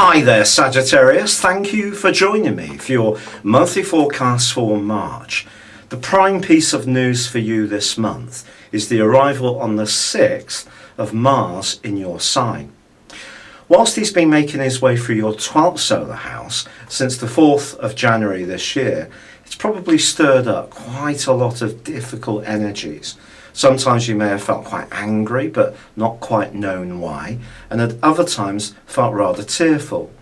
Hi there, Sagittarius. Thank you for joining me for your monthly forecast for March. The prime piece of news for you this month is the arrival on the 6th of Mars in your sign. Whilst he's been making his way through your 12th solar house since the 4th of January this year, it's probably stirred up quite a lot of difficult energies. Sometimes you may have felt quite angry but not quite known why, and at other times felt rather tearful.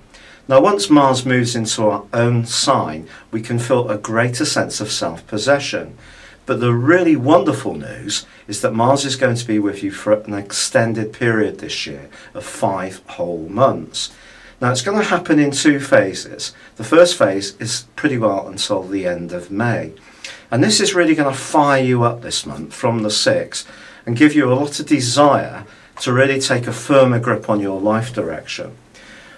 Now once Mars moves into our own sign, we can feel a greater sense of self-possession. But the really wonderful news is that Mars is going to be with you for an extended period this year of 5 whole months. Now it's going to happen in 2 phases. The first phase is pretty well until the end of May. And this is really going to fire you up this month from the 6th and give you a lot of desire to really take a firmer grip on your life direction.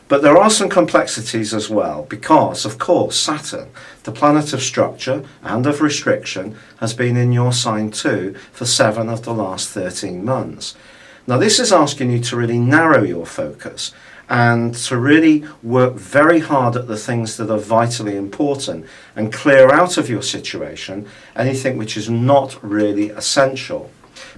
But there are some complexities as well because, of course, Saturn, the planet of structure and of restriction, has been in your sign too for 7 of the last 13 months. Now this is asking you to really narrow your focus and to really work very hard at the things that are vitally important and clear out of your situation anything which is not really essential.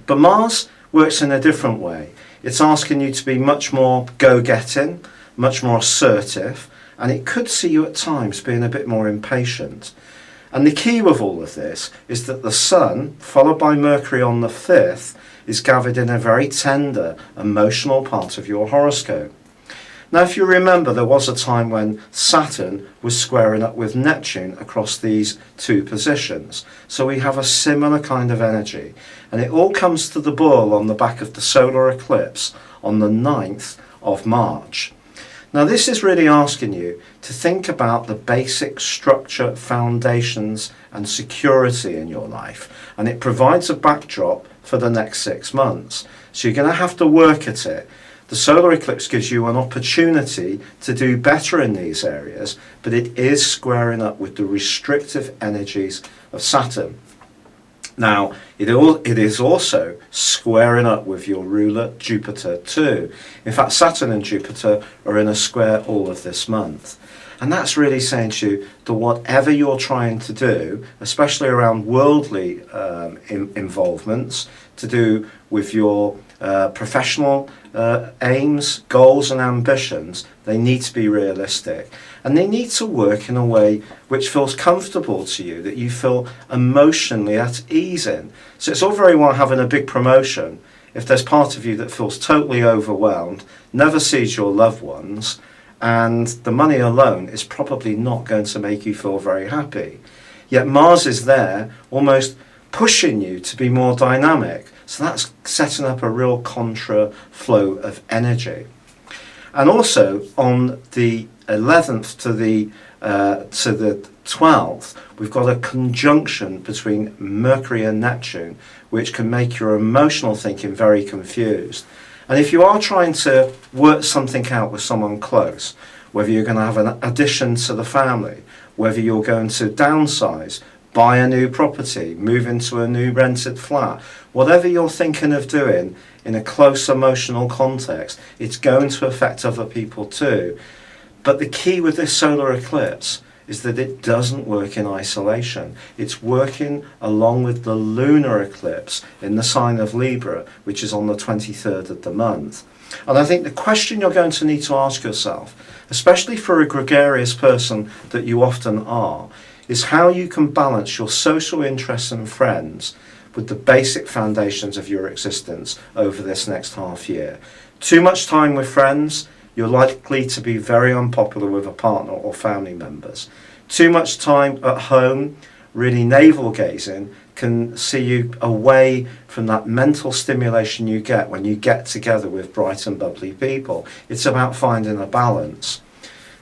But Mars works in a different way. It's asking you to be much more go-getting, much more assertive, and it could see you at times being a bit more impatient. And the key with all of this is that the Sun, followed by Mercury on the 5th, is gathered in a very tender, emotional part of your horoscope. Now if you remember, there was a time when Saturn was squaring up with Neptune across these 2 positions. So we have a similar kind of energy. And it all comes to the boil on the back of the solar eclipse on the 9th of March. Now this is really asking you to think about the basic structure, foundations and security in your life. And it provides a backdrop for the next 6 months. So you're going to have to work at it. The solar eclipse gives you an opportunity to do better in these areas, but it is squaring up with the restrictive energies of Saturn. Now, it is also squaring up with your ruler Jupiter too. In fact, Saturn and Jupiter are in a square all of this month. And that's really saying to you that whatever you're trying to do, especially around worldly involvements, to do with your professional aims, goals and ambitions, they need to be realistic. And they need to work in a way which feels comfortable to you, that you feel emotionally at ease in. So it's all very well having a big promotion if there's part of you that feels totally overwhelmed, never sees your loved ones, and the money alone is probably not going to make you feel very happy. Yet Mars is there almost pushing you to be more dynamic. So that's setting up a real contra flow of energy. And also on the 11th to the 12th, we've got a conjunction between Mercury and Neptune, which can make your emotional thinking very confused. And if you are trying to work something out with someone close, whether you're going to have an addition to the family, whether you're going to downsize, buy a new property, move into a new rented flat, whatever you're thinking of doing in a close emotional context, it's going to affect other people too. But the key with this solar eclipse is that it doesn't work in isolation. It's working along with the lunar eclipse in the sign of Libra, which is on the 23rd of the month. And I think the question you're going to need to ask yourself, especially for a gregarious person that you often are, is how you can balance your social interests and friends with the basic foundations of your existence over this next half year. Too much time with friends, you're likely to be very unpopular with a partner or family members. Too much time at home, really navel gazing, can see you away from that mental stimulation you get when you get together with bright and bubbly people. It's about finding a balance.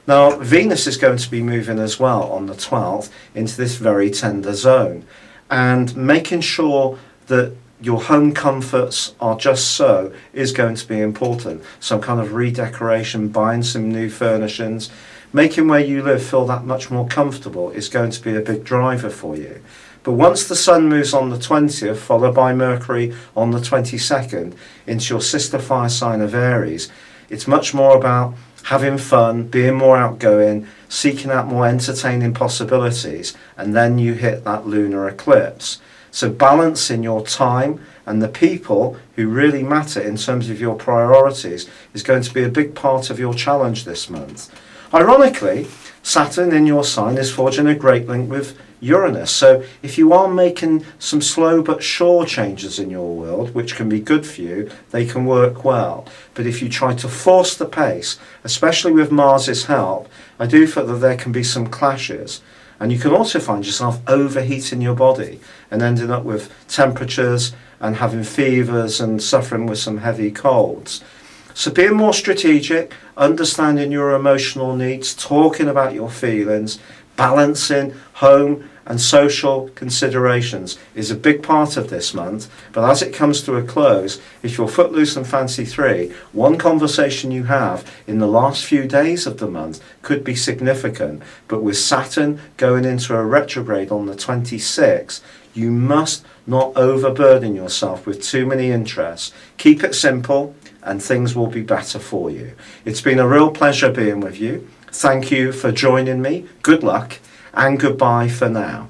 Now, Venus is going to be moving as well on the 12th into this very tender zone, and making sure that your home comforts are just so is going to be important. Some kind of redecoration, buying some new furnishings, making where you live feel that much more comfortable is going to be a big driver for you. But once the Sun moves on the 20th, followed by Mercury on the 22nd, into your sister fire sign of Aries, it's much more about having fun, being more outgoing, seeking out more entertaining possibilities, and then you hit that lunar eclipse. So balancing your time and the people who really matter in terms of your priorities is going to be a big part of your challenge this month. Ironically, Saturn in your sign is forging a great link with Uranus. So if you are making some slow but sure changes in your world, which can be good for you, they can work well. But if you try to force the pace, especially with Mars's help, I do feel that there can be some clashes. And you can also find yourself overheating your body and ending up with temperatures and having fevers and suffering with some heavy colds. So being more strategic, understanding your emotional needs, talking about your feelings, balancing home and social considerations is a big part of this month. But as it comes to a close, if you're footloose and fancy free, one conversation you have in the last few days of the month could be significant. But with Saturn going into a retrograde on the 26th, you must not overburden yourself with too many interests. Keep it simple and things will be better for you. It's been a real pleasure being with you. Thank you for joining me. Good luck and goodbye for now.